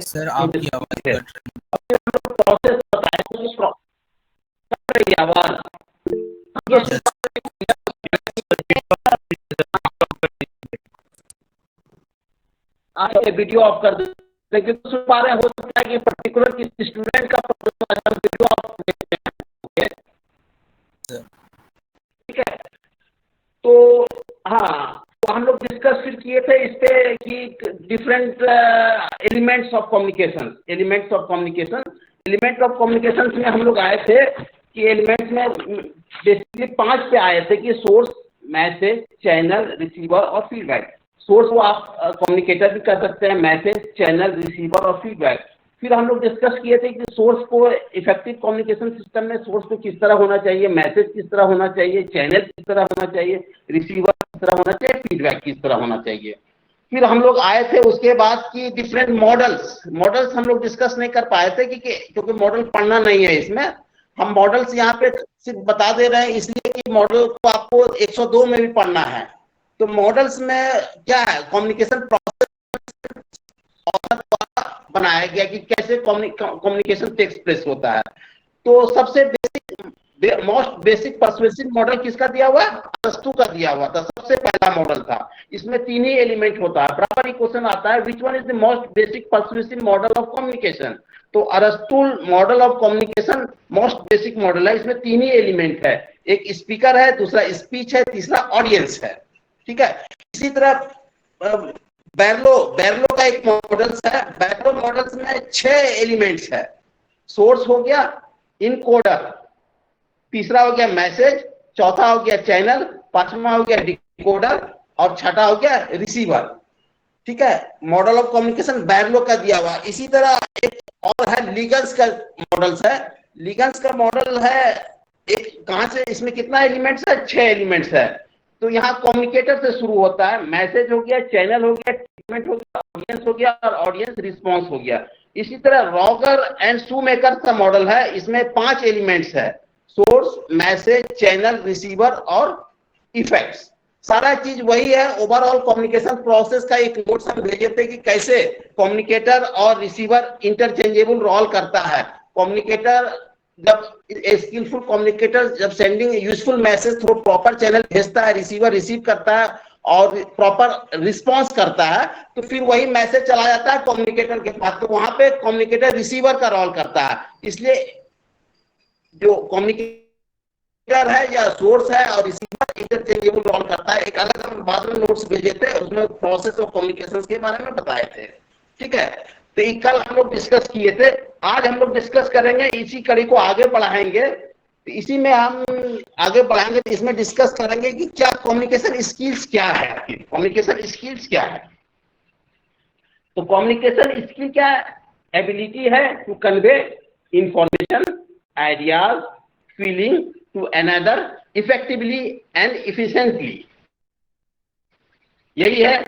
Sir आपकी आवाज cut रही प्रोसेस बताएं आवाज है। वीडियो ऑफ कर दे, लेकिन सुन पा रहे हो सकता है कि पर्टिकुलर किसी स्टूडेंट का वीडियो ऑफ, ठीक है। तो हाँ, तो हम लोग डिस्कस फिर किए थे इस पे कि different elements of communication, element of communication में हम लोग आए थे कि एलिमेंट्स में बेसिकली 5 पे आए थे कि सोर्स, मैसेज, चैनल, रिसीवर और फीडबैक। सोर्स को आप कम्युनिकेटर भी कर सकते हैं, मैसेज, चैनल, रिसीवर और फीडबैक। फिर हम लोग डिस्कस किए थे कि सोर्स को इफेक्टिव कम्युनिकेशन सिस्टम में सोर्स को किस तरह होना चाहिए, मैसेज किस तरह होना चाहिए, चैनल किस तरह होना चाहिए, रिसीवर किस तरह होना चाहिए, फीडबैक किस तरह होना चाहिए। फिर हम लोग आए थे उसके बाद की डिफरेंट मॉडल्स हम लोग डिस्कस नहीं कर पाए थे क्योंकि मॉडल पढ़ना नहीं है इसमें। हम मॉडल्स यहाँ पे सिर्फ बता दे रहे हैं इसलिए कि मॉडल को आपको 102 में भी पढ़ना है। तो मॉडल्स में क्या है, कम्युनिकेशन प्रोसेस बनाया गया कि कैसे कम्युनिकेशन टेक्स प्लेस होता है। तो सबसे मोस्ट बेसिक पर्सुएसिव मॉडल किसका दिया हुआ है, अरस्तु का दिया हुआ था, सबसे पहला मॉडल था। इसमें 3 ही एलिमेंट होता है। बराबर ही क्वेश्चन आता है, which one is the most basic persuasive model of communication. तो अरस्तु model of communication most basic model है। इसमें 3 ही एलिमेंट है, एक स्पीकर है, दूसरा स्पीच है, तीसरा ऑडियंस है, ठीक है। इसी तरह बैरलो का एक मॉडल्स है। बैरलो मॉडल्स में 6 एलिमेंट्स है। सोर्स हो गया, इनकोडर, तीसरा हो गया मैसेज, चौथा हो गया चैनल, पांचवा हो गया डिकोडर और छठा हो गया रिसीवर, ठीक है। मॉडल ऑफ कम्युनिकेशन बैरलो का दिया हुआ। इसी तरह एक और है, लीगन्स का मॉडल्स है। लीगन्स का मॉडल है एक, कहां से, इसमें कितना एलिमेंट्स है, 6 एलिमेंट्स है। तो यहाँ कम्युनिकेटर से शुरू होता है, मैसेज हो गया, चैनल हो गया, ट्रीटमेंट हो गया, ऑडियंस हो गया और ऑडियंस रिस्पॉन्स हो गया। इसी तरह रॉगर एंड शूमेकर का मॉडल है। इसमें 5 एलिमेंट्स है, सोर्स, मैसेज, चैनल, रिसीवर और इफेक्ट्स। सारा चीज वही है। ओवरऑल कम्युनिकेशन प्रोसेस का एक नोट्स हम भेजे थे कि कैसे कम्युनिकेटर और रिसीवर इंटरचेंजेबल रोल करता है। कम्युनिकेटर जब स्किलफुल कम्युनिकेटर जब sending useful message through proper channel भेजता है, रिसीवर रिसीव करता है और प्रॉपर रिस्पॉन्स करता है, तो फिर वही मैसेज चला जाता है कम्युनिकेटर के पास। तो वहां पे कम्युनिकेटर रिसीवर का रोल करता है। इसलिए जो कम्युनिकेटर है या सोर्स है और रिसीवर इंटरचेंजेबल रोल करता है। एक अलग अलग बाद में नोट्स भेजे थे, उसमें प्रोसेस ऑफ कम्युनिकेशन के बारे में बताए थे, ठीक है। तो ये कल हम लोग डिस्कस किए थे। आज हम लोग डिस्कस करेंगे, इसी कड़ी को आगे बढ़ाएंगे। तो इसी में हम आगे बढ़ाएंगे, तो इसमें डिस्कस करेंगे कि क्या कम्युनिकेशन स्किल्स क्या है, कम्युनिकेशन स्किल्स क्या है। तो कम्युनिकेशन स्किल क्या है, एबिलिटी है to convey information, ideas, feeling to another effectively and efficiently. यही है,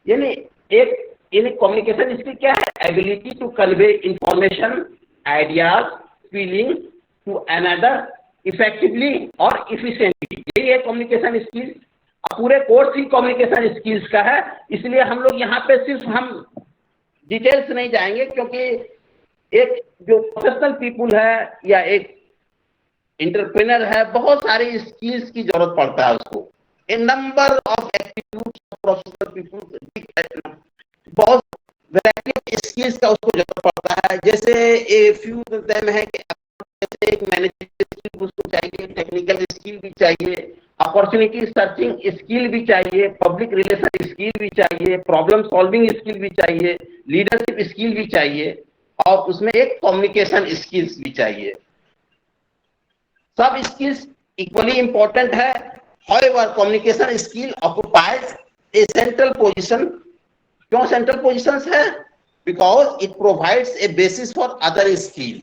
यानी एक कम्युनिकेशन स्किल क्या है, ability to convey information, ideas, feeling to another effectively और इफिशिएंटली। यही है कम्युनिकेशन स्किल। पूरे कोर्स ही कम्युनिकेशन स्किल्स का है। इसलिए हम लोग यहाँ पे सिर्फ हम डिटेल्स नहीं जाएंगे, क्योंकि एक जो प्रोफेशनल पीपुल है या एक इंटरप्रेनर है, बहुत सारी स्किल्स की जरूरत पड़ता है उसको। A number of aptitudes professional people, बहुत वैरायटी ऑफ स्किल्स का उसको जरूरत पड़ता है। जैसे ए फ्यू देम है कि जैसे एक मैनेजर स्किल उसको चाहिए, टेक्निकल स्किल भी चाहिए, अपॉर्चुनिटी सर्चिंग स्किल भी चाहिए, पब्लिक रिलेशन स्किल भी चाहिए, प्रॉब्लम सॉल्विंग स्किल भी चाहिए, लीडरशिप स्किल भी चाहिए और उसमें एक कम्युनिकेशन स्किल्स भी चाहिए। सब स्किल्स इक्वली इंपॉर्टेंट है। However, communication skill occupies a central position. क्यों सेंट्रल पोजिशन है? Because it provides a basis for other skill.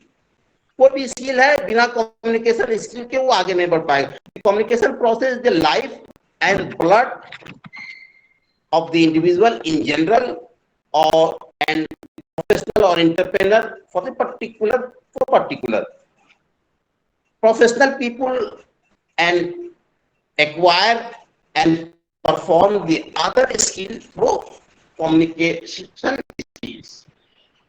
कोई भी स्किल है बिना कम्युनिकेशन स्किल के वो आगे नहीं बढ़ पाएगा। Communication process the life and blood of the individual in general और एंड प्रोफेशनल और entrepreneur for the particular professional people and acquire and perform the other skill through communication skills.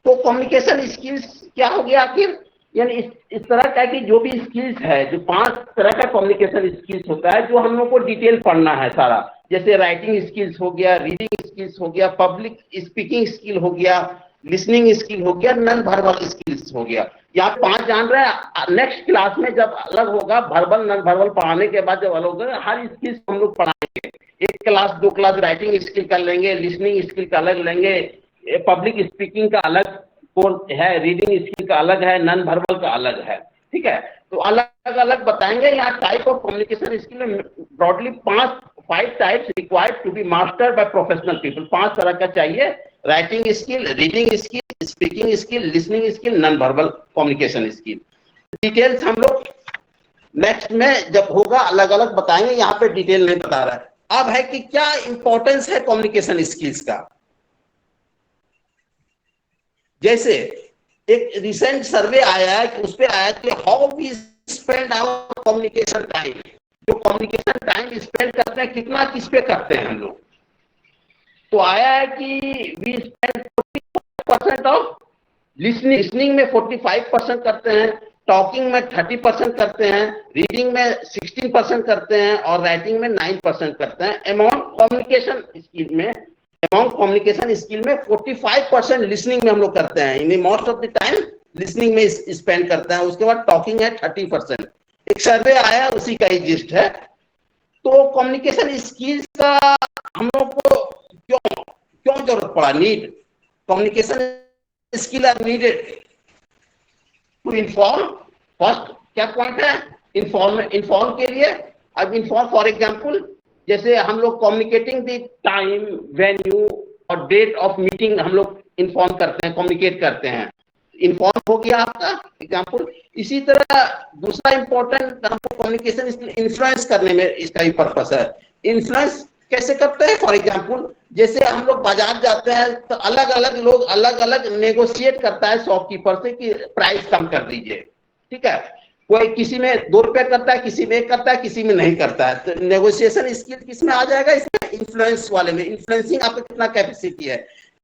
तो communication skills क्या हो गया आखिर, यानी इस तरह का कि जो भी स्किल्स है, जो 5 तरह का कम्युनिकेशन स्किल्स होता है, जो हम लोग को डिटेल पढ़ना है सारा, जैसे राइटिंग स्किल्स हो गया, रीडिंग स्किल्स हो गया, पब्लिक स्पीकिंग स्किल हो गया, लिसनिंग स्किल हो गया, नॉन वर्बल स्किल्स हो गया। यहाँ 5 जान रहे हैं। नेक्स्ट क्लास में जब अलग होगा, वर्बल नॉन वर्बल पढ़ाने के बाद जब अलग होगा, हर स्किल्स हम लोग पढ़ाएंगे। एक क्लास 2 क्लास राइटिंग स्किल का लेंगे, लिसनिंग स्किल का अलग लेंगे, पब्लिक स्पीकिंग का अलग कोर्स है, रीडिंग स्किल का अलग है, नॉन वर्बल का अलग है। ठीक है, तो अलग अलग बताएंगे। यहाँ टाइप ऑफ कम्युनिकेशन स्किल में broadly 5 types required to be master by professional people. 5 तरह का चाहिए, writing skill, reading skill, speaking skill, listening skill, non verbal communication skill. Details हम लोग नेक्स्ट में जब होगा अलग अलग बताएंगे, यहाँ पे डिटेल नहीं बता रहा है। अब है कि क्या इंपॉर्टेंस है कम्युनिकेशन स्किल्स का। जैसे एक रिसेंट सर्वे आया है कि उस पे आया कि how we spend our communication time, जो कम्युनिकेशन टाइम स्पेंड करते हैं कितना किस पे करते हैं हम लोग। तो आया है कि वी स्पेंड 45% ऑफ लिसनिंग में 45% करते हैं, टॉकिंग में 30% करते हैं, रीडिंग में 16% करते हैं और राइटिंग में 9% करते हैं। अमाउंट कम्युनिकेशन स्किल में 45% लिसनिंग में हम लोग करते हैं, in most of the time listening में स्पेंड करते हैं। उसके बाद टॉकिंग है 30%। एक सर्वे आया, उसी का ही जिस्ट है। तो कम्युनिकेशन स्किल्स का हम लोग को क्यों जरूरत पड़ा, need communication skill are needed to inform. First क्या पॉइंट है, इन्फॉर्म के लिए। अब इन्फॉर्म फॉर एग्जांपल, जैसे हम लोग कम्युनिकेटिंग द टाइम, वेन्यू और डेट ऑफ मीटिंग हम लोग इन्फॉर्म करते हैं, कम्युनिकेट करते हैं। इन्फॉर्म हो गया आपका एग्जांपल। इसी तरह दूसरा इंपॉर्टेंट हमको कम्युनिकेशन इन्फ्लुएंस करने में इसका ही पर्पस है। इन्फ्लुएंस कैसे करते हैं, फॉर एग्जांपल जैसे हम लोग बाजार जाते हैं तो अलग अलग लोग अलग अलग नेगोशिएट करता है शॉपकीपर से कि प्राइस कम कर दीजिए। ठीक है, कोई किसी में 2 रुपए करता है, किसी में 1 करता है, किसी में नहीं करता है। तो नेगोशिएशन स्किल किस में आ जाएगा, इसमें इन्फ्लुएंस वाले में। इन्फ्लुएंसिंग आपका कितना कैपेसिटी है।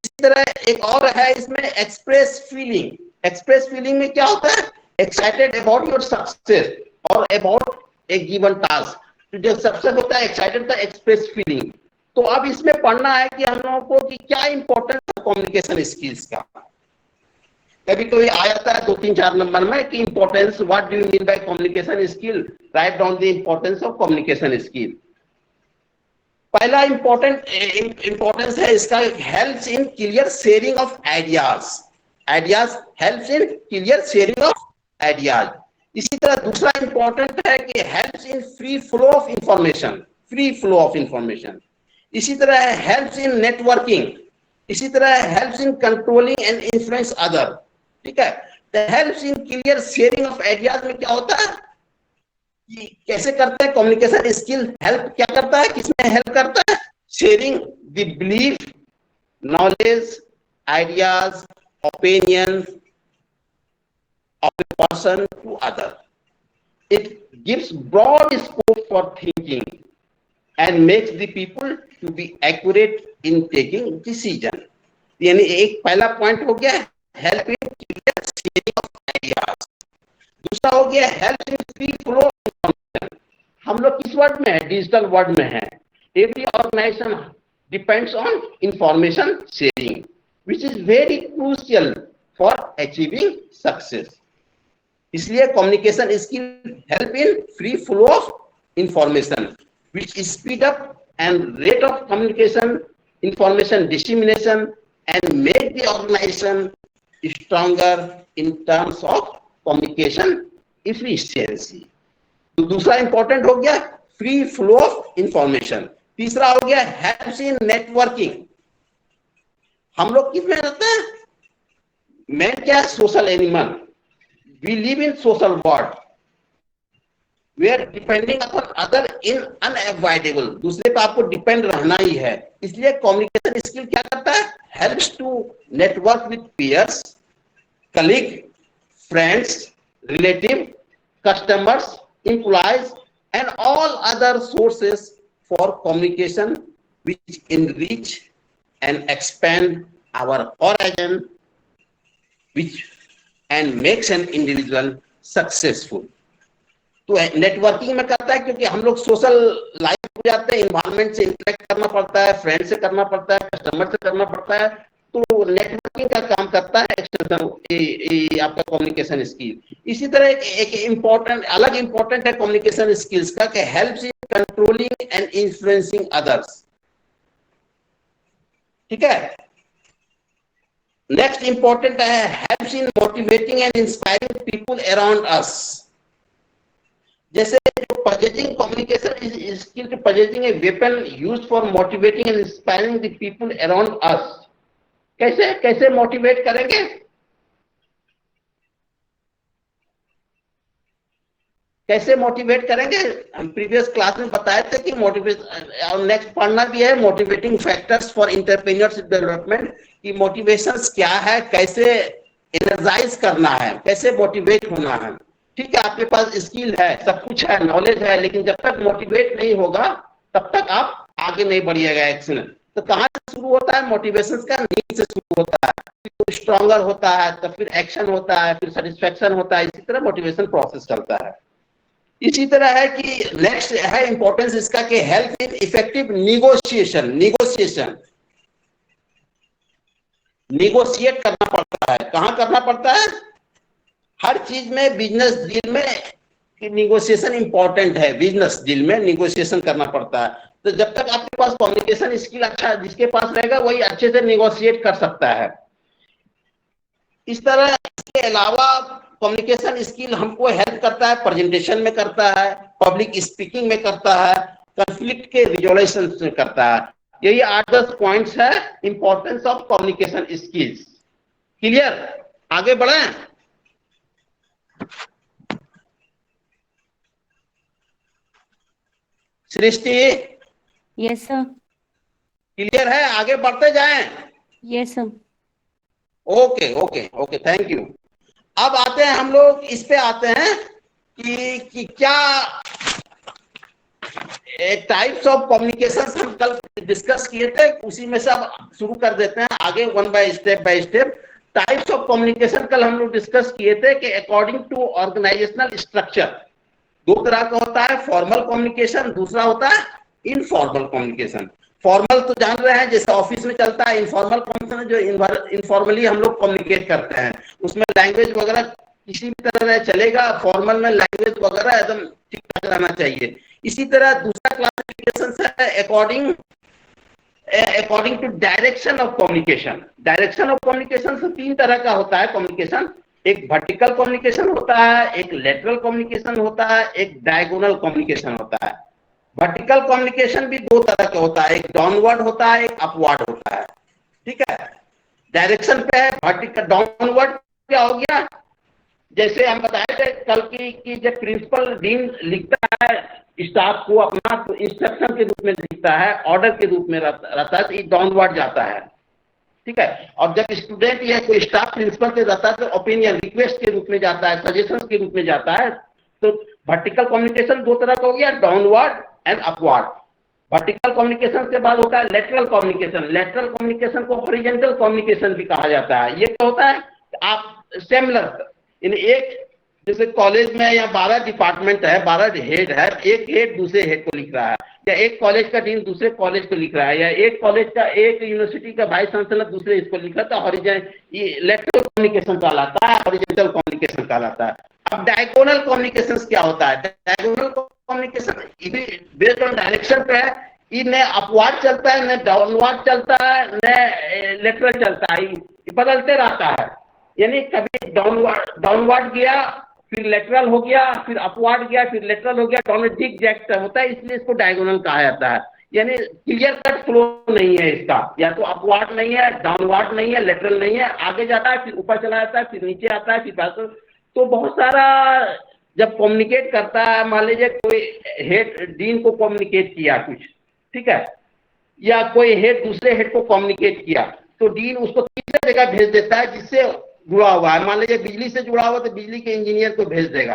इसी तरह एक और है इसमें एक्सप्रेस फीलिंग। एक्सप्रेस फीलिंग में क्या होता है, एक्साइटेड अबाउट योर सक्सेस और अबाउट ए गिवन टास्क। जो सक्सेस होता है एक्साइटेड था, एक्सप्रेस फीलिंग। तो अब इसमें पढ़ना है कि हम लोगों को कि क्या इंपॉर्टेंस है कम्युनिकेशन स्किल्स का। कभी कभी आ जाता है 2, 3, 4 नंबर में कि importance, what do you mean by communication skill, write down the importance of communication skill. पहला इंपॉर्टेंस है इसका, helps in clear sharing of ideas helps in clear sharing of ideas. इसी तरह दूसरा इंपॉर्टेंट है कि helps in free flow of information. इसी तरह है हेल्प्स इन नेटवर्किंग। इसी तरह helps in controlling and influence other. ठीक है, तो helps in clear sharing of ideas में क्या होता है कि कैसे करते हैं कम्युनिकेशन स्किल, हेल्प क्या करता है, किसमें हेल्प करता है, sharing the belief, knowledge, ideas, opinion of a person to other. It gives broad scope for thinking and makes the people to be accurate in taking decision. यानी एक पहला point हो गया help in clear sharing of ideas. दूसरा हो गया help in free flow of information. हम लोग किस वर्ड में है, डिजिटल वर्ड में है। Every organisation depends on information sharing which is very crucial for achieving success. इसलिए communication skill help in free flow of information which speed up and rate of communication, information dissemination and make the organisation stronger in terms of communication efficiency. तो दूसरा important हो गया free flow of information. तीसरा हो गया helps in networking. हम लोग किस में रहते हैं, मैं क्या, social animal. We live in social world where depending upon other in unavoidable। दूसरे पे आपको डिपेंड रहना ही है। इसलिए कम्युनिकेशन स्किल क्या करता है, helps to network with peers, colleague, friends, relative, customers, employees and all other sources for communication which enrich and expand our horizon which and makes an individual successful. तो networking में करता है क्योंकि हम लोग सोशल लाइफ हो जाते हैं, इन्वायरमेंट से इंटरेक्ट करना पड़ता है, फ्रेंड से करना पड़ता है, कस्टमर से करना पड़ता है, तो नेटवर्किंग का काम करता है एक्सटेंशन आपका कम्युनिकेशन स्किल। इसी तरह एक इम्पोर्टेंट अलग इम्पोर्टेंट है कम्युनिकेशन स्किल्स का कि helps in controlling and influencing others. ठीक है, नेक्स्ट इंपॉर्टेंट है helps in motivating and inspiring people around us. जैसे जो possessing communication skill to possessing a weapon used for motivating and inspiring the people around us. कैसे कैसे motivate करेंगे? कैसे motivate करेंगे? हम प्रीवियस क्लास में बताए थे कि मोटिवेशन, नेक्स्ट पढ़ना भी है motivating factors for entrepreneurship development, कि मोटिवेशंस क्या है, कैसे एनर्जाइज करना है, कैसे मोटिवेट होना है। ठीक है, आपके पास स्किल है, सब कुछ है, नॉलेज है, लेकिन जब तक मोटिवेट नहीं होगा तब तक आप आगे नहीं बढ़िएगा एक्शन। तो कहाँ से शुरू होता है? मोटिवेशन का नीड से शुरू होता है, तो स्ट्रॉन्गर होता है, तो फिर एक्शन होता है, फिर सेटिस्फेक्शन होता है। इसी तरह मोटिवेशन प्रोसेस चलता है। इसी तरह है कि नेक्स्ट है इंपॉर्टेंस इसका कि help in effective negotiation. Negotiate करना पड़ता है। कहाँ करना पड़ता है? हर चीज में, बिजनेस डील में निगोशिएशन इंपॉर्टेंट है। बिजनेस डील में निगोशिएशन करना पड़ता है। तो जब तक आपके पास कम्युनिकेशन स्किल अच्छा जिसके पास रहेगा वही अच्छे से निगोशिएट कर सकता है। इस तरह इसके अलावा कम्युनिकेशन स्किल हमको हेल्प करता है, प्रेजेंटेशन में करता है, पब्लिक स्पीकिंग में करता है, कॉन्फ्लिक्ट के रिजोल्यूशन में करता है। यही 8-10 पॉइंट्स है importance of communication skills. Clear? आगे बढ़े। सृष्टि? Yes sir. क्लियर है? आगे बढ़ते जाएं। Yes sir. Okay okay okay, thank you. अब आते हैं हम लोग इस पे आते हैं कि क्या टाइप्स ऑफ कम्युनिकेशन हम कल डिस्कस किए थे, उसी में से अब शुरू कर देते हैं आगे one by step. Types of communication कल हम लोग डिस्कस किए थे कि अकॉर्डिंग टू ऑर्गेनाइजेशनल स्ट्रक्चर दो तरह का होता है, फॉर्मल कम्युनिकेशन, दूसरा होता है इनफॉर्मल कम्युनिकेशन। फॉर्मल तो जान रहे हैं जैसे ऑफिस में चलता है, इनफॉर्मल कम्युनिकेशन जो इनफॉर्मली हम लोग कम्युनिकेट करते हैं, उसमें लैंग्वेज वगैरह किसी भी तरह चलेगा, फॉर्मल में लैंग्वेज वगैरह एकदम ठीक ठाक रहना चाहिए। इसी तरह दूसरा क्लासिफिकेशन है according to direction of communication. Direction of communication से 3 तरह का होता है कम्युनिकेशन। एक वर्टिकल कम्युनिकेशन होता है, एक लेटरल कम्युनिकेशन होता है, एक डायगोनल कम्युनिकेशन होता है। वर्टिकल कम्युनिकेशन भी 2 तरह का होता है, एक डाउनवर्ड होता है, एक अपवर्ड होता है। ठीक है, डायरेक्शन पे है वर्टिकल। डाउनवर्ड क्या हो गया? जैसे हम बताए थे कल की जब प्रिंसिपल डीन लिखता है स्टाफ को अपना, तो इंस्ट्रक्शन के रूप में लिखता है, ऑर्डर के रूप में रहता है, तो ये डाउनवर्ड जाता है। ठीक है, और जब स्टूडेंट या कोई स्टाफ प्रिंसिपल से जाता है तो ओपिनियन रिक्वेस्ट के रूप में जाता है, सजेशन के रूप में जाता है। तो वर्टिकल कम्युनिकेशन 2 तरह का हो गया, downward and upward. Vertical communication के बाद होता है लेटरल कम्युनिकेशन। लेटरल कम्युनिकेशन को हॉरिजॉन्टल कम्युनिकेशन भी कहा जाता है। ये क्या होता है? आप सिमिलर इन एक जैसे कॉलेज में या 12 डिपार्टमेंट है, 12 हेड है, एक हेड दूसरे हेड को लिख रहा है, या एक कॉलेज का डीन दूसरे कॉलेज को लिख रहा है, या एक कॉलेज का एक यूनिवर्सिटी का वाइस चांसलर दूसरे इसको लिख रहा है, तो ये लेटरल कम्युनिकेशन कहलाता है, हॉरिजॉन्टल कम्युनिकेशन कहलाता है। अब डायगोनल कम्युनिकेशन क्या होता है? Diagonal communication based on direction पे है, न अपवर्ड चलता है, न डाउनवर्ड चलता है, न लेटरल चलता है, ये बदलते रहता है। यानी कभी डाउनवर्ड गया, फिर लेटरल हो गया, फिर अपवर्ड गया, फिर लेटरल हो गया, डाउनवर्ड जिगजैग होता है, इसलिए इसको डायगोनल कहा जाता है। यानी क्लियर कट फ्लो नहीं है इसका, या तो अपवर्ड नहीं है, डाउनवर्ड नहीं है, लेटरल नहीं है, आगे जाता है, फिर ऊपर चला जाता है, फिर नीचे आता है, फिर तो बहुत सारा जब कम्युनिकेट करता है, मान लीजिए कोई हेड डीन को कम्युनिकेट किया कुछ, ठीक है, या कोई हेड दूसरे हेड को कम्युनिकेट किया, तो डीन उसको तीसरे जगह भेज देता है जिससे जुड़ा हुआ है। मान लीजिए बिजली से जुड़ा हुआ तो बिजली के इंजीनियर को भेज देगा,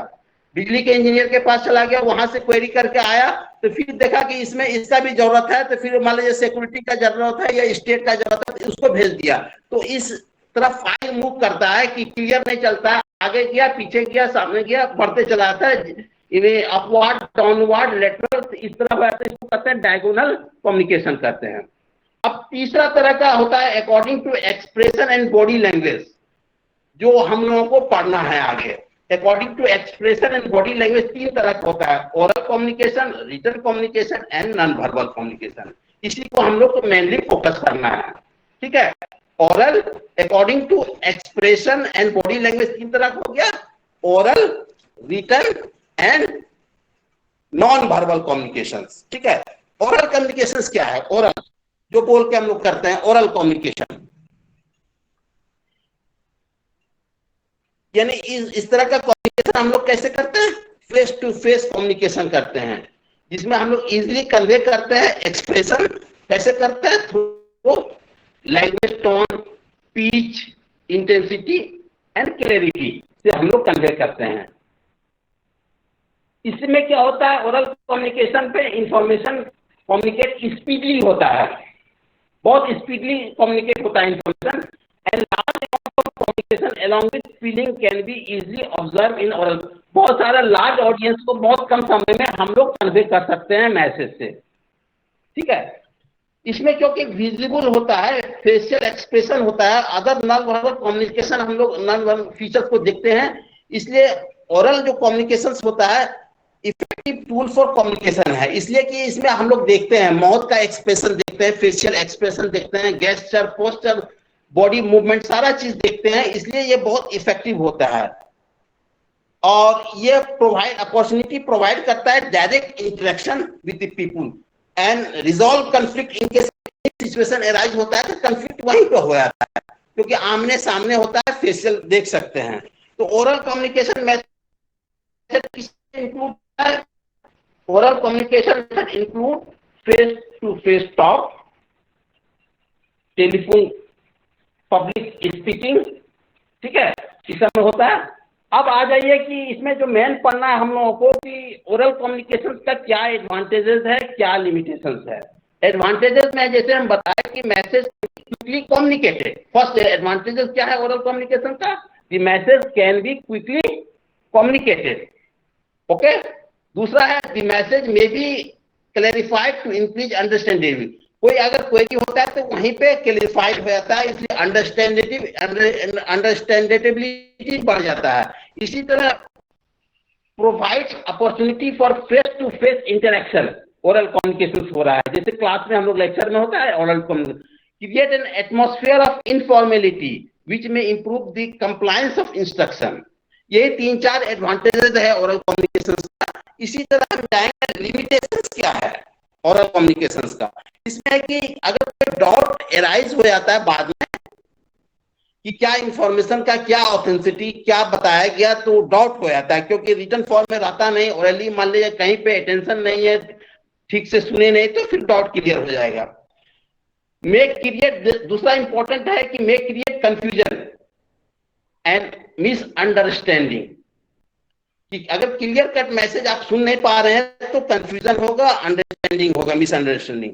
बिजली के इंजीनियर के पास चला गया, वहां से क्वेरी करके आया, तो फिर देखा कि इसमें इसका भी जरूरत है, तो फिर मान लीजिए सिक्योरिटी का जरूरत है या स्टेट का जरूरत है, तो उसको भेज दिया। तो इस तरह फाइल मूव करता है कि क्लियर नहीं चलता है, आगे गया पीछे गया सामने गया बढ़ते चला जाता है, इन्हें अपवर्ड डाउनवर्ड लेटरल इस तरह हो जाता है, इसको कहते हैं डायगोनल कम्युनिकेशन करते हैं। अब तीसरा तरह का होता है according to expression and body language, जो हम लोगों को पढ़ना है आगे। According to expression and body language तीन तरह का होता है, oral communication, written communication and non verbal communication. इसी को हम लोग को मेनली फोकस करना है, ठीक है। Oral according to expression and body language तीन तरह का हो गया, oral, written and non verbal communication, ठीक है। ओरल कम्युनिकेशन क्या है? ओरल जो बोल के हम लोग करते हैं, ओरल कम्युनिकेशन यानी इस तरह का कम्युनिकेशन हम लोग कैसे करते हैं? फेस टू फेस कम्युनिकेशन करते हैं, जिसमें हम लोग इजीली कन्वे करते हैं एक्सप्रेशन। कैसे करते हैं? Through language, tone, pitch, intensity and clarity से हम लोग कन्वे करते हैं। इसमें क्या होता है? ओरल कम्युनिकेशन पे इंफॉर्मेशन कम्युनिकेट स्पीडली होता है, बहुत स्पीडली कम्युनिकेट होता है information, and large amount of communication along with feeling can be easily observe in oral. बहुत सारा लार्ज ऑडियंस को बहुत कम समय में हम लोग कन्वे कर सकते हैं मैसेज से, ठीक है। इसमें क्योंकि विजिबल होता है, फेशियल एक्सप्रेशन होता है, अदर नॉन वर्बल कम्युनिकेशन हम लोग नॉन वर्बल फीचर्स को देखते हैं, इसलिए ओरल जो कम्युनिकेशन होता है इफेक्टिव टूल फॉर कम्युनिकेशन है। इसलिए कि इसमें हम लोग देखते हैं माउथ का एक्सप्रेशन देखते हैं, फेशियल एक्सप्रेशन देखते हैं, गेस्चर, पोस्चर, बॉडी मूवमेंट, सारा चीज देखते हैं, इसलिए ये बहुत इफेक्टिव होता है। और ये अपॉर्चुनिटी प्रोवाइड करता है direct interaction with the people and resolve conflict in case situation arise होता है तो कॉन्फ्लिक्ट वहीं पे हो जाता है, क्योंकि आमने सामने होता है, फेशियल देख सकते हैं। तो ओरल कम्युनिकेशन मेथड किससे इंक्लूड है? Oral communication method include face to face talk, telephone, public speaking, ठीक है, इस समय होता है। अब आ जाइए कि इसमें जो मेन पढ़ना है हम लोगों को कि ओरल कम्युनिकेशन का क्या एडवांटेजेस है, क्या लिमिटेशंस है। एडवांटेजेस में जैसे हम बताएं कि message quickly communicated, first advantages क्या है ओरल कम्युनिकेशन का? The message can be quickly communicated, okay. दूसरा है the message may be clarified to increase understanding, कोई अगर क्वेरी होता है तो वहीं पे क्लैरिफाइड हो जाता है, इसलिए अंडरस्टैंडेबिलिटी बढ़ जाता है। इसी तरह provides opportunity for face to face interaction, oral communication हो रहा है, जैसे क्लास में हम लोग लेक्चर में होता है oral communication, create an atmosphere of informality which में improve the compliance of instruction. ये तीन चार एडवांटेजेस है ओरल कम्युनिकेशन का। इसी तरह हम जाएंगे लिमिटेशंस क्या है ओरल कम्युनिकेशंस का। इसमें है कि अगर कोई डाउट एराइज हो जाता है बाद में कि क्या इंफॉर्मेशन का क्या ऑथेंटिसिटी क्या बताया गया, तो डाउट हो जाता है, क्योंकि रिटन फॉर्म में रहता नहीं, ओरली मान लीजिए कहीं पे अटेंशन नहीं है, ठीक से सुने नहीं, तो फिर डाउट क्लियर हो जाएगा। मेक क्रिएट, दूसरा इंपॉर्टेंट है कि make create confusion and misunderstanding, कि अगर क्लियर कट मैसेज आप सुन नहीं पा रहे हैं तो कंफ्यूजन होगा, अंडरस्टैंडिंग होगा, मिसअंडरस्टैंडिंग।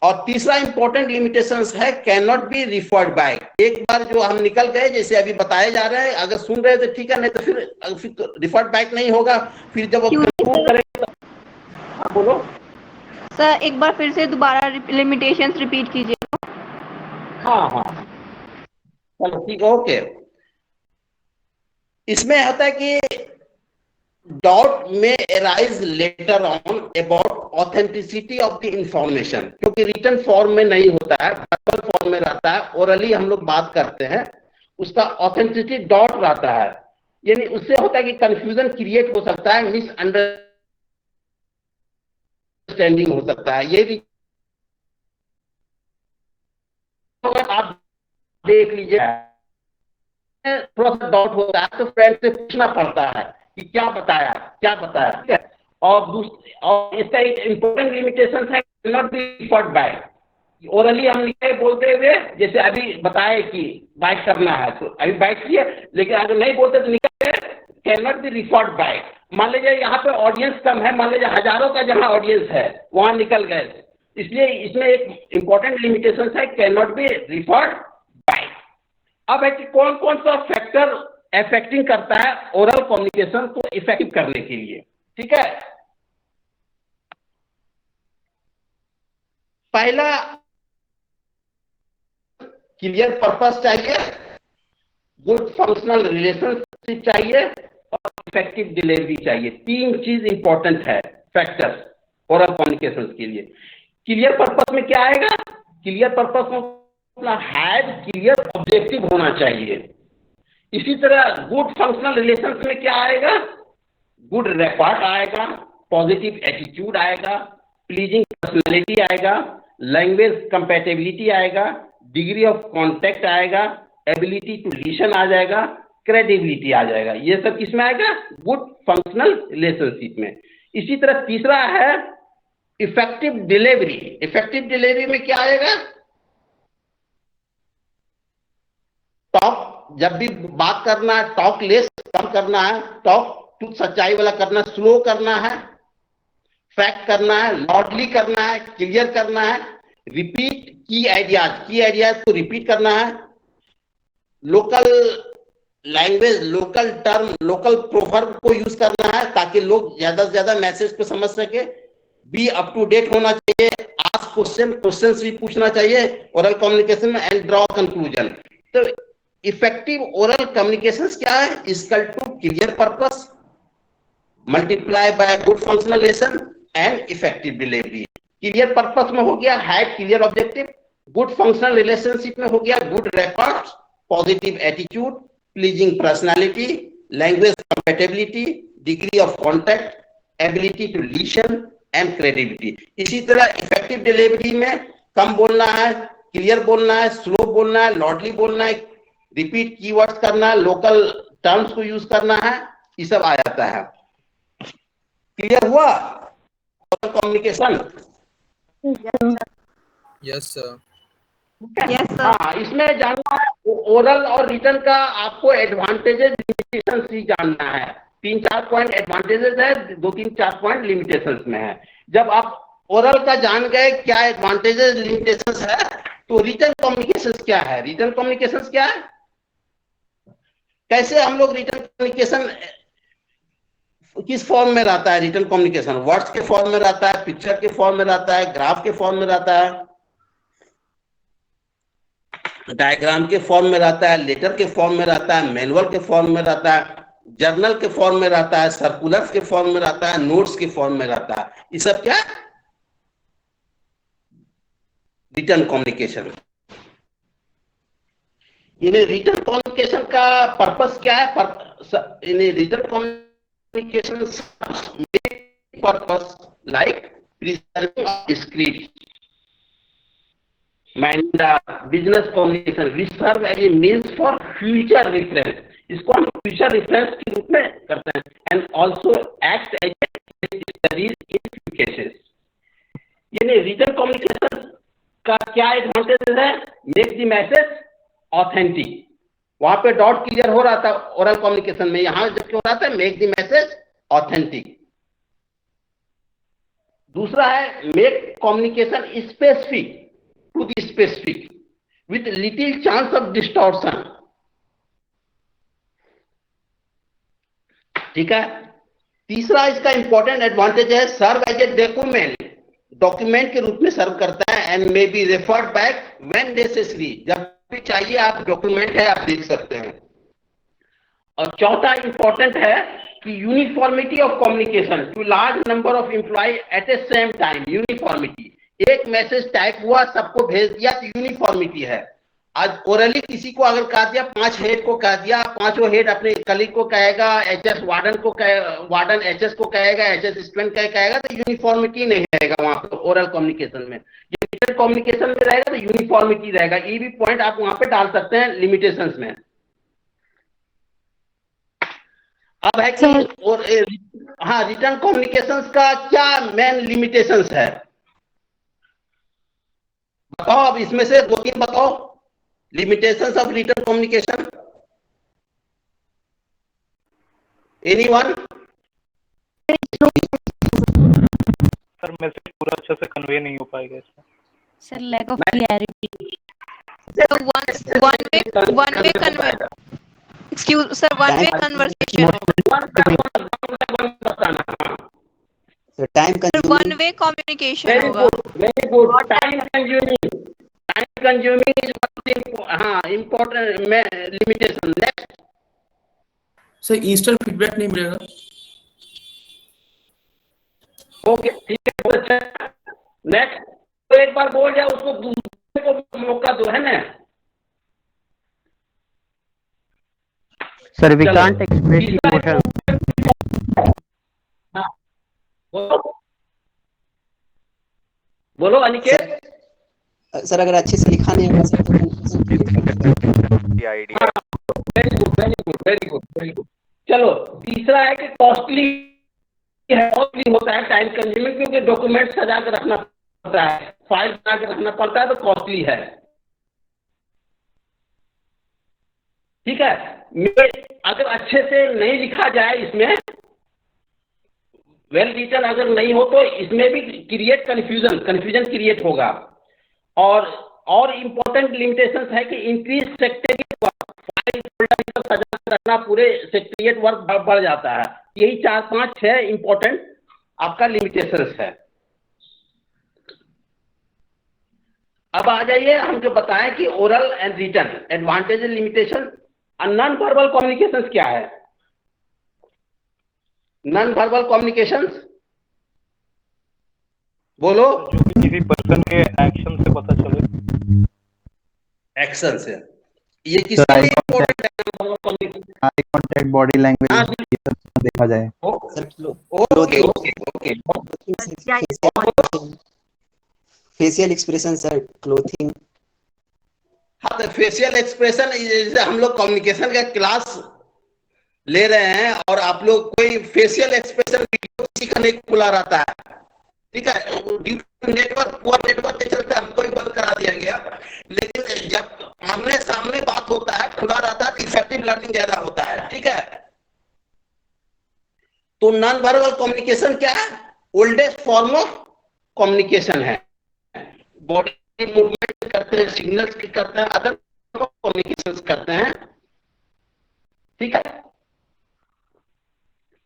और तीसरा इंपॉर्टेंट लिमिटेशंस है can not be referred back. एक बार जो हम निकल गए, जैसे अभी बताए जा रहे हैं, अगर सुन रहे हैं तो ठीक है, नहीं तो फिर रिफर्ड बैक नहीं होगा, फिर जब कंक्लूड करेंगे तो। हाँ बोलो सर, एक बार फिर से दोबारा लिमिटेशंस रिपीट कीजिए। हाँ हाँ चलो ठीक है, ओके। इसमें होता है कि doubt may arise later on about authenticity of the information, क्योंकि रिटन फॉर्म में नहीं होता है, वर्बल फॉर्म में रहता है, ओरली हम लोग बात करते हैं, उसका ऑथेंटिसिटी डाउट रहता है, यानी उससे होता है कि कंफ्यूजन क्रिएट हो सकता है, मिसअंडरस्टैंडिंग हो सकता है। ये भी आप देख लीजिए, थोड़ा सा डाउट होता है तो फ्रेंड से पूछना पड़ता है कि क्या बताया, ठीक है। और इसका एक इंपॉर्टेंट लिमिटेशन है not be referred back. Orally हम लिखे बोलते हुए, जैसे अभी बताए कि बाइक करना है तो अभी बाइक किए, लेकिन अगर नहीं बोलते तो निकल गए, can not be referred back. मान लीजिए यहाँ पे ऑडियंस कम है, मान लीजिए हजारों का जहाँ ऑडियंस है वहां निकल गए, इसलिए इसमें एक इंपॉर्टेंट लिमिटेशन है can not be referred back. अब है कि कौन कौन सा फैक्टर अफेक्टिंग करता है ओरल कम्युनिकेशन को इफेक्टिव करने के लिए, ठीक है। पहला, क्लियर पर्पस चाहिए, गुड फंक्शनल रिलेशनशिप चाहिए और इफेक्टिव डिलीवरी चाहिए। तीन चीज इंपॉर्टेंट है फैक्टर्स ओरल कम्युनिकेशन के लिए। क्लियर पर्पस में क्या आएगा? क्लियर पर्पस में अपना हैड क्लियर ऑब्जेक्टिव होना चाहिए। इसी तरह गुड फंक्शनल रिलेशन में क्या आएगा? गुड रेकॉर्ड आएगा, पॉजिटिव एटीट्यूड आएगा, प्लीजिंग पर्सनैलिटी आएगा, लैंग्वेज कंपैटिबिलिटी आएगा, डिग्री ऑफ कॉन्टेक्ट आएगा, एबिलिटी टू लिसन आ जाएगा, क्रेडिबिलिटी आ जाएगा। ये सब किसमें आएगा? गुड फंक्शनल रिलेशनशिप में। इसी तरह तीसरा है इफेक्टिव डिलीवरी। इफेक्टिव डिलीवरी में क्या आएगा? टॉक, जब भी बात करना है टॉक लेस कम करना है, टॉक टू सच्चाई वाला करना, स्लो करना है, फैक्ट करना है, लॉडली करना है, क्लियर करना है, रिपीट की आइडियाज को रिपीट करना है, local language, local term, local proverb को यूज करना है ताकि लोग ज्यादा से ज्यादा मैसेज को समझ सके, बी अप टू डेट होना चाहिए, आस्क क्वेश्चंस भी पूछना चाहिए ओरल कम्युनिकेशन में, एंड ड्रॉ कंक्लूजन। तो इफेक्टिव ओरल कम्युनिकेशन क्या है? Equal to clear purpose multiply by good functional relation and effective delivery. Clear purpose में हो गया had clear objective, good functional relationship में हो गया good record, positive attitude, pleasing personality, language compatibility, degree of contact, ability to listen and credibility. इसी तरह effective delivery में कम बोलना है, क्लियर बोलना है, स्लो बोलना है, लॉडली बोलना है, रिपीट कीवर्ड्स करना है, लोकल टर्म्स को यूज करना है, ये सब आ जाता है। क्लियर हुआ communication? Yes sir. Yes sir. हाँ, इसमें जानना है ओरल और रिटन का आपको एडवांटेजेस लिमिटेशंस ही जानना है। 3-4 पॉइंट एडवांटेजेस है, 2-3-4 पॉइंट लिमिटेशंस में है। जब आप ओरल का जान गए क्या एडवांटेजेस लिमिटेशंस है, तो रिटन कम्युनिकेशन क्या है? रिटन कम्युनिकेशन क्या है? कैसे हम लोग रिटन कम्युनिकेशन किस फॉर्म में रहता है? रिटन कम्युनिकेशन वर्ड्स के फॉर्म में रहता है, पिक्चर के फॉर्म में रहता है, ग्राफ के फॉर्म में रहता है, डायग्राम के फॉर्म में रहता है, लेटर के फॉर्म में रहता है, मैनुअल के फॉर्म में रहता है, जर्नल के फॉर्म में रहता है, सर्कुलर्स के फॉर्म में रहता है, नोट्स के फॉर्म में रहता है। ये सब क्या? Written communication. इन्हें रिटन कम्युनिकेशन का पर्पस क्या है? इन्हें written communication purpose like preserving script mind business communication which serve as a means for future reference. इसको हम फ्यूचर रेफरेंस के रूप में करते हैं, and also act as studies in few cases. यानी रिटन कम्युनिकेशन का क्या एडवांटेज है? Make the message authentic. वहां पे डॉट क्लियर हो रहा था ओरल कम्युनिकेशन में, यहां जब क्यों रहा था? Make the message authentic. दूसरा है make communication specific to the specific with little chance of distortion. ठीक है। तीसरा इसका इंपॉर्टेंट एडवांटेज है सर्व एज ए डॉक्यूमेंट के रूप में सर्व करता है, and may be referred back when necessary. जब भी चाहिए आप डॉक्यूमेंट है आप देख सकते हैं। और चौथा इंपॉर्टेंट है कि uniformity of communication to large number of employ at a same time. Uniformity, एक मैसेज टाइप हुआ सबको भेज दिया तो यूनिफॉर्मिटी है। आज ओरली किसी को अगर कह दिया, 5 हेड को कह दिया, 5 हेड अपने कलीग को कहेगा, एचएस वार्डन को वार्डन एचएस को कहेगा, एचएस स्टूडेंट कहेगा, तो यूनिफॉर्मिटी नहीं रहेगा वहां पर ओरल कम्युनिकेशन में। रिटन कम्युनिकेशन में रहेगा तो यूनिफॉर्मिटी रहेगा। ये भी पॉइंट आप वहां पे डाल सकते हैं लिमिटेशंस में। अब है कि और हाँ, रिटन कम्युनिकेशंस का क्या मेन लिमिटेशंस है बताओ। अब इसमें से 2-3 बताओ limitations of written communication. Anyone? Sir message पूरा अच्छा से कन्वे नहीं हो पाएगा इसमें। Sir lack of clarity. one way excuse sir, one way conversation बताना। So time sir, consuming. one way communication very होगा। Good, very good. Time consuming is हाँ इम्पोर्टेंट में limitation. Next sir instant feedback नहीं मिलेगा। Okay ठीक है, बहुत अच्छा। नेक्स्ट तो एक बार बोल जाए उसको दूसरे को मौका दो, है ना। Sir, we चलो, can't express तीसरा emotion. हाँ बोलो बोलो अनिकेत। सर अगर अच्छे से लिखा नहीं होगा सर तो confusion create होगा। Idea. Very good very good very good very good. चलो तीसरा है कि कॉस्टली है, कॉस्टली होता है, टाइम कंज्यूमिंग, क्योंकि डॉक्यूमेंट सजा कर रखना पड़ता है, फाइल बना के रखना पड़ता है, तो कॉस्टली है। ठीक है, अगर अच्छे से नहीं लिखा जाए, इसमें वेल रिटन अगर नहीं हो तो इसमें भी क्रिएट कंफ्यूजन क्रिएट होगा। और इम्पोर्टेंट लिमिटेशंस है कि increase secretariat work, file folder सजा कर रखना, पूरे सेक्रेटरिएट वर्क बढ़ जाता है। यही 4-5-6 इम्पोर्टेंट आपका लिमिटेशंस है। अब आ जाइए, हम जो बताएं कि oral and written advantage and limitation. Non verbal communications क्या है? नॉन वर्बल कम्युनिकेशंस बोलो। जो कि किसी पर्सन के एक्शन से पता चले। एक्शन से ये किसके लिए इम्पोर्टेंट है? आई कांटेक्ट, बॉडी लैंग्वेज, हाँ, ये सब देखा जाए। Sir okay okay okay. Facial expression sir, clothing. हाँ तो फेशियल एक्सप्रेशन, जैसे हम लोग कम्युनिकेशन का क्लास ले रहे हैं और आप लोग कोई फेशियल एक्सप्रेशन वीडियो किसी का नहीं खुला रहता है, ठीक है, due to network, poor network के चलते हमको ही बंद करा दिया गया। लेकिन जब आमने सामने बात होता है, खुला रहता है, तो इफेक्टिव लर्निंग ज्यादा होता है। ठीक है, तो नॉन वर्बल कम्युनिकेशन क्या है? ओल्डेस्ट फॉर्म ऑफ कम्युनिकेशन है। बॉडी मूवमेंट करते हैं, सिग्नल्स करते हैं, अदर कम्युनिकेशन करते हैं। ठीक है,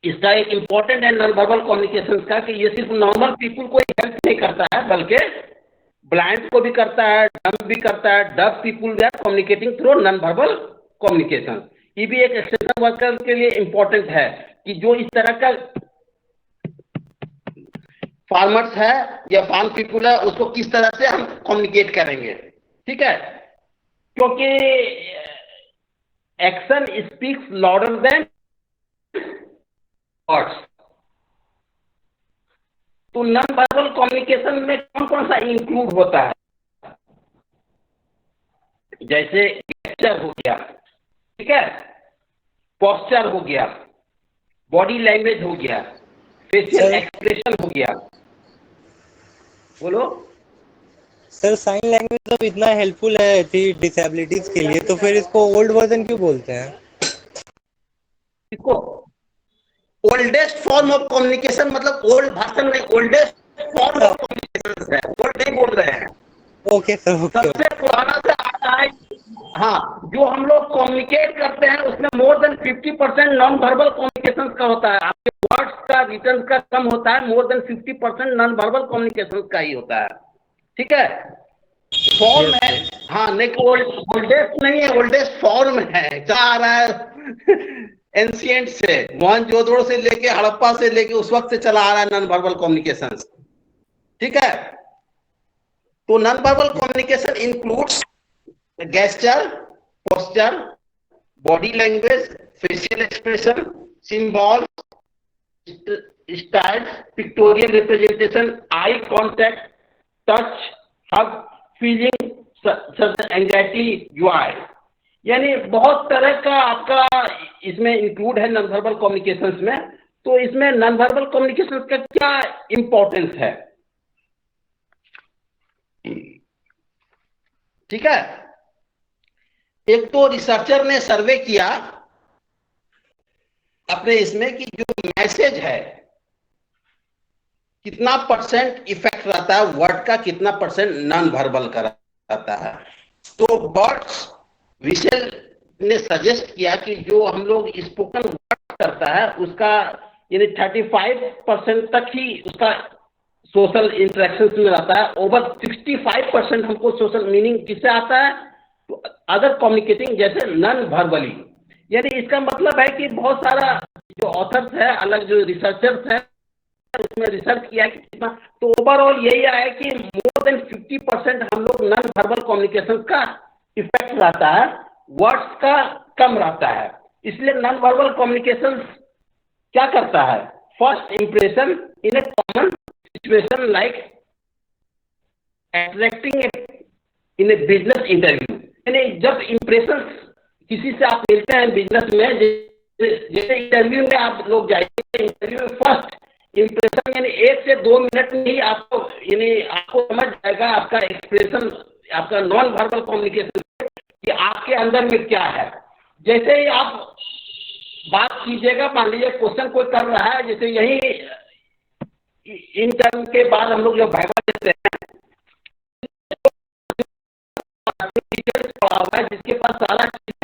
इसका एक इंपॉर्टेंट है नॉन वर्बल कम्युनिकेशन का कि ये सिर्फ नॉर्मल पीपल को हेल्प नहीं करता है, बल्कि ब्लाइंड को भी करता है, डम्ब भी करता है। Deaf people they are communicating through non verbal communication. ये भी एक एक्सटेंशन वर्कर के लिए इंपॉर्टेंट है कि जो इस तरह का फार्मर्स है या फार्म पीपल है, उसको किस तरह से हम कम्युनिकेट करेंगे। ठीक है, क्योंकि action speaks louder than words. तो नॉन वर्बल कम्युनिकेशन में कौन कौन सा इंक्लूड होता है? जैसे गेस्चर हो गया, ठीक है, पोस्चर हो गया, बॉडी लैंग्वेज हो गया, फेशियल एक्सप्रेशन हो गया। बोलो सर। साइन लैंग्वेज तो इतना हेल्पफुल है थी डिसेबिलिटीज के लिए, तो फिर इसको ओल्ड वर्जन क्यों बोलते हैं? इसको ओल्डेस्ट फॉर्म ऑफ कम्युनिकेशन, मतलब ओल्ड भाषण में ओल्डेस्ट फॉर्म ऑफ कम्युनिकेशन है, ओल्ड नहीं बोल रहे हैं। Okay sir, okay. सबसे पुराना से आता है। हाँ, जो हम लोग कम्युनिकेट करते हैं उसमें more than 50% non verbal communication का होता है। आपके वर्ड्स का, रिटर्न का कम होता है, more than 50% non verbal communication का ही होता है। ठीक है, फॉर्म है। हाँ, नहीं ओल्डेस्ट नहीं है, ओल्डेस्ट फॉर्म है। क्या आ रहा है? एंशिएंट से, मोहनजोदड़ो से लेके हड़प्पा से लेके उस वक्त से चला आ रहा है नॉन वर्बल कम्युनिकेशन। ठीक है, तो non verbal communication includes gesture, posture, body language, facial expression, symbol, style, pictorial representation, eye contact, touch, hug, feeling, anxiety, joy, यानी बहुत तरह का आपका इसमें इंक्लूड है नॉन वर्बल कम्युनिकेशंस में। तो इसमें नॉन वर्बल कम्युनिकेशन का क्या इंपॉर्टेंस है? ठीक है, एक तो रिसर्चर ने सर्वे किया अपने इसमें कि जो मैसेज है कितना % इफेक्ट रहता है वर्ड का, कितना % नॉन वर्बल का रहता है। तो बर्ड्स विशेल ने सजेस्ट किया कि जो हम लोग स्पोकन वर्ड करता है उसका यानी 35% तक ही उसका सोशल इंटरेक्शन में रहता है। ओवर 65% हमको सोशल मीनिंग किससे आता है, तो अदर कम्युनिकेटिंग जैसे नॉन वर्बली। यानी इसका मतलब है कि बहुत सारा जो ऑथर्स है, अलग जो रिसर्चर्स है, उसमें रिसर्च किया कि कितना, तो ओवरऑल यही आया कि मोर देन 50% हम लोग नॉन वर्बल कम्युनिकेशन का इफेक्ट रहता है, वर्ड्स का कम रहता है। इसलिए नॉन वर्बल कम्युनिकेशन क्या करता है, फर्स्ट इंप्रेशन इन ए कॉमन सिचुएशन लाइक अट्रैक्टिंग इन ए बिजनेस इंटरव्यू। यानी जब इंप्रेशन किसी से आप मिलते हैं बिजनेस में, जैसे इंटरव्यू में आप लोग जाएंगे, इंटरव्यू में फर्स्ट इंप्रेशन यानी 1 से 2 मिनट में ही आपको यानी आपको समझ जाएगा आपका एक्सप्रेशन, आपका नॉन वर्बल कम्युनिकेशन कि आपके अंदर में क्या है। जैसे ही आप बात कीजिएगा, मान लीजिए क्वेश्चन कोई कर रहा है, जैसे यही इंटर्न के बाद हम लोग जब वाइवा देते हैं, पढ़ा हुआ है जिसके पास सारा चीज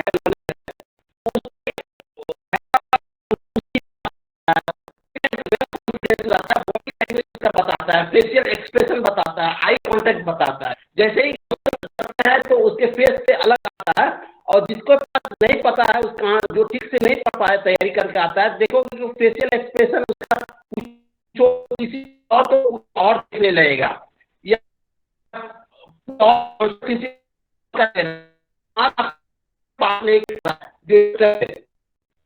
बताता है, फेशियल एक्सप्रेशन बताता है, आई कांटेक्ट बताता है। जैसे ही करते हैं तो उसके फेस से अलग आता है, और जिसको पास नहीं पता है, उसका जो ठीक से नहीं पढ़ पाया, तैयारी करके आता है, देखोगे कि फेशियल एक्सप्रेशन उसका जो किसी और तो और देखने लगेगा, या और किसी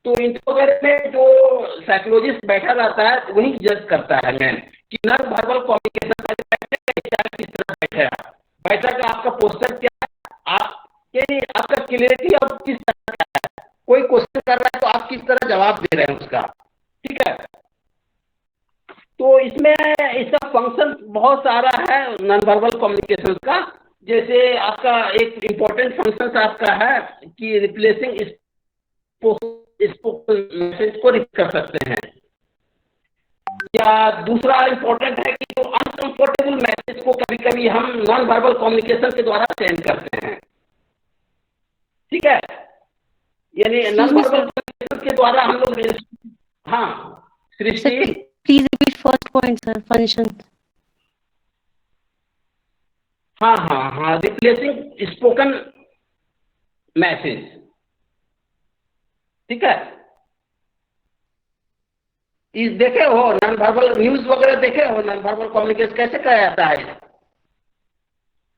तो इंट्रोवर्ट में जो साइकोलॉजिस्ट बैठा रहता है वही जज करता है मैन कि नॉन वर्बल कम्युनिकेशन किस तरह बैठा का आपका पोस्टर क्या है, आपका क्लियरिटी और किस तरह का है। कोई क्वेश्चन कर रहा है तो आप किस तरह जवाब दे रहे हैं उसका, ठीक है। तो इसमें इसका फंक्शन बहुत सारा है नॉन वर्बल कम्युनिकेशन का। जैसे आपका एक इम्पोर्टेंट फंक्शन आपका है कि रिप्लेसिंग स्पोकन मैसेज को रिप्लेस कर सकते हैं, या दूसरा इम्पोर्टेंट है कि जो अनकंफर्टेबल मैसेज को कभी कभी हम नॉन वर्बल कम्युनिकेशन के द्वारा सेंड करते हैं, ठीक है। यानी नॉन वर्बल कम्युनिकेशन के द्वारा हम लोग, हाँ Srishti please repeat first point sir, function. हाँ, रिप्लेसिंग स्पोकन मैसेज, ठीक है। इस देखे हो नॉन वर्बल न्यूज वगैरह देखे हो, नॉन वर्बल कम्युनिकेशन कैसे किया जाता है।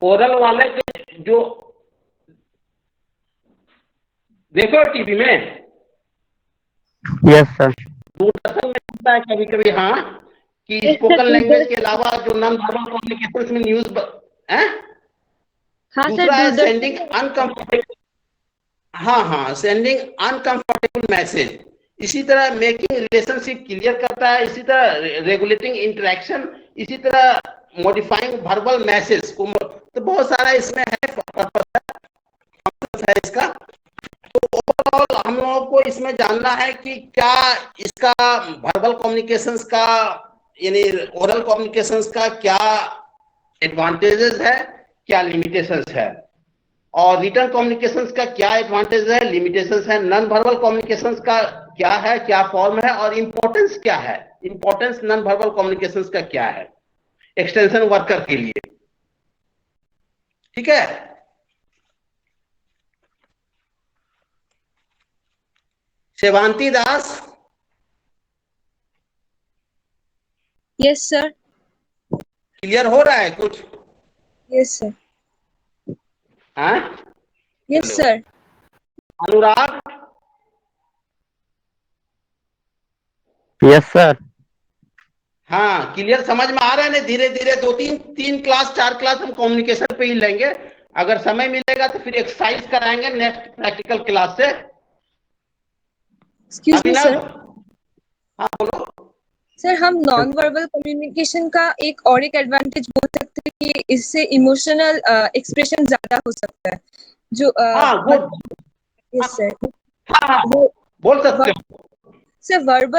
ओरल वाले के जो देखो टीवी में, यस सर। दूरदर्शन में होता है कभी कभी, हाँ, कि स्पोकन लैंग्वेज के अलावा जो नॉन वर्बल कम्युनिकेशन में न्यूज दूसरा है सेंडिंग अनकंफर्टेबल, हाँ सेंडिंग अनकंफर्टेबल मैसेज। इसी तरह मेकिंग रिलेशनशिप क्लियर करता है, इसी तरह रेगुलेटिंग इंटरेक्शन, इसी तरह मॉडिफाइंग वर्बल मैसेज को, तो बहुत सारा इसमें है पर्पस है इसका। तो ओवरऑल हम लोगों को इसमें जानना है कि क्या इसका वर्बल कम्युनिकेशंस का यानी ओरल कम्युनिकेशंस का क्या एडवांटेजेस है, क्या लिमिटेशंस है, और रिटन कम्युनिकेशंस का क्या एडवांटेज है, लिमिटेशंस है, नॉन वर्बल कम्युनिकेशंस का क्या है, क्या फॉर्म है, और इंपॉर्टेंस क्या है, इंपॉर्टेंस नॉन वर्बल कम्युनिकेशंस का क्या है एक्सटेंशन वर्कर के लिए, ठीक है। Shivanti Das. Yes sir. Clear हो रहा है कुछ? Yes sir. हाँ yes sir. Anurag. Yes sir. हाँ क्लियर समझ में आ रहा है ना। धीरे धीरे 2-3 क्लास 4 क्लास हम कम्युनिकेशन पे ही लेंगे। अगर समय मिलेगा तो फिर एक्सरसाइज कराएंगे नेक्स्ट प्रैक्टिकल क्लास से। Excuse me sir. हाँ बोलो सर, हम नॉन वर्बल कम्युनिकेशन का एक और एक एडवांटेज बोल सकते हैं कि इससे इमोशनल एक्सप्रेशन ज्यादा हो सकता है जो यस सर। हाँ बोल सकते हो सर। वर्बल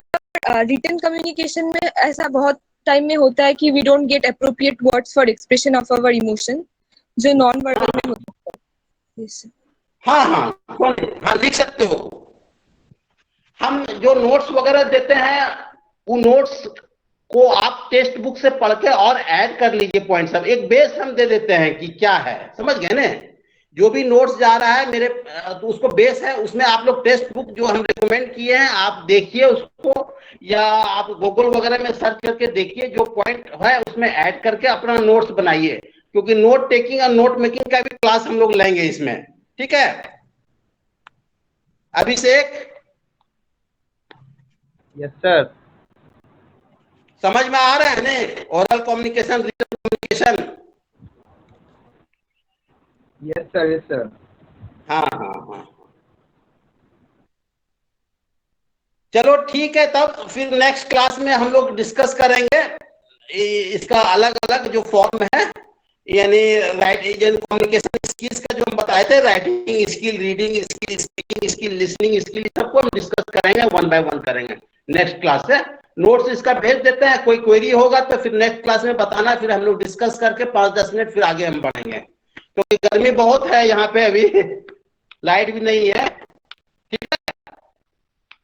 रिटन कम्युनिकेशन में ऐसा बहुत टाइम में होता है कि we don't get appropriate words for expression of our emotion, जो नॉन वर्बल में होता है। Yes, sir. हाँ हाँ हाँ, लिख सकते हो। हम जो नोट्स वगैरह देते हैं उन नोट्स को आप टेक्स्ट बुक से पढ़ के और ऐड कर लीजिए पॉइंट सब, एक बेस हम दे देते हैं कि क्या है, समझ गए ना। जो भी नोट्स जा रहा है मेरे तो उसको बेस है, उसमें आप लोग टेक्स्ट बुक जो हम रिकमेंड किए हैं आप देखिए उसको, या आप गूगल वगैरह में सर्च करके देखिए, जो पॉइंट है उसमें ऐड करके अपना नोट्स बनाइए, क्योंकि नोट टेकिंग और नोट मेकिंग का भी क्लास हम लोग लेंगे इसमें, ठीक है। Abhishek, yes sir. समझ में आ रहा है ना, oral communication, written communication. Yes sir, yes sir. हाँ हाँ हाँ, चलो ठीक है, तब फिर नेक्स्ट क्लास में हम लोग डिस्कस करेंगे इसका अलग अलग जो फॉर्म है, यानी राइटिंग कम्युनिकेशन स्किल्स का जो हम बताए थे, writing skill, reading skill, speaking skill, listening skill, सबको हम डिस्कस करेंगे, वन बाय वन करेंगे नेक्स्ट क्लास से। नोट्स इसका भेज देते हैं, कोई क्वेरी होगा तो फिर नेक्स्ट क्लास में बताना, फिर हम लोग डिस्कस करके 5-10 मिनट फिर आगे हम बढ़ेंगे, क्योंकि गर्मी बहुत है यहाँ पे, अभी लाइट भी नहीं है, ठीक है।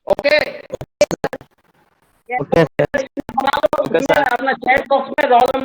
ओके, अपना चैट बॉक्स में रोल नंबर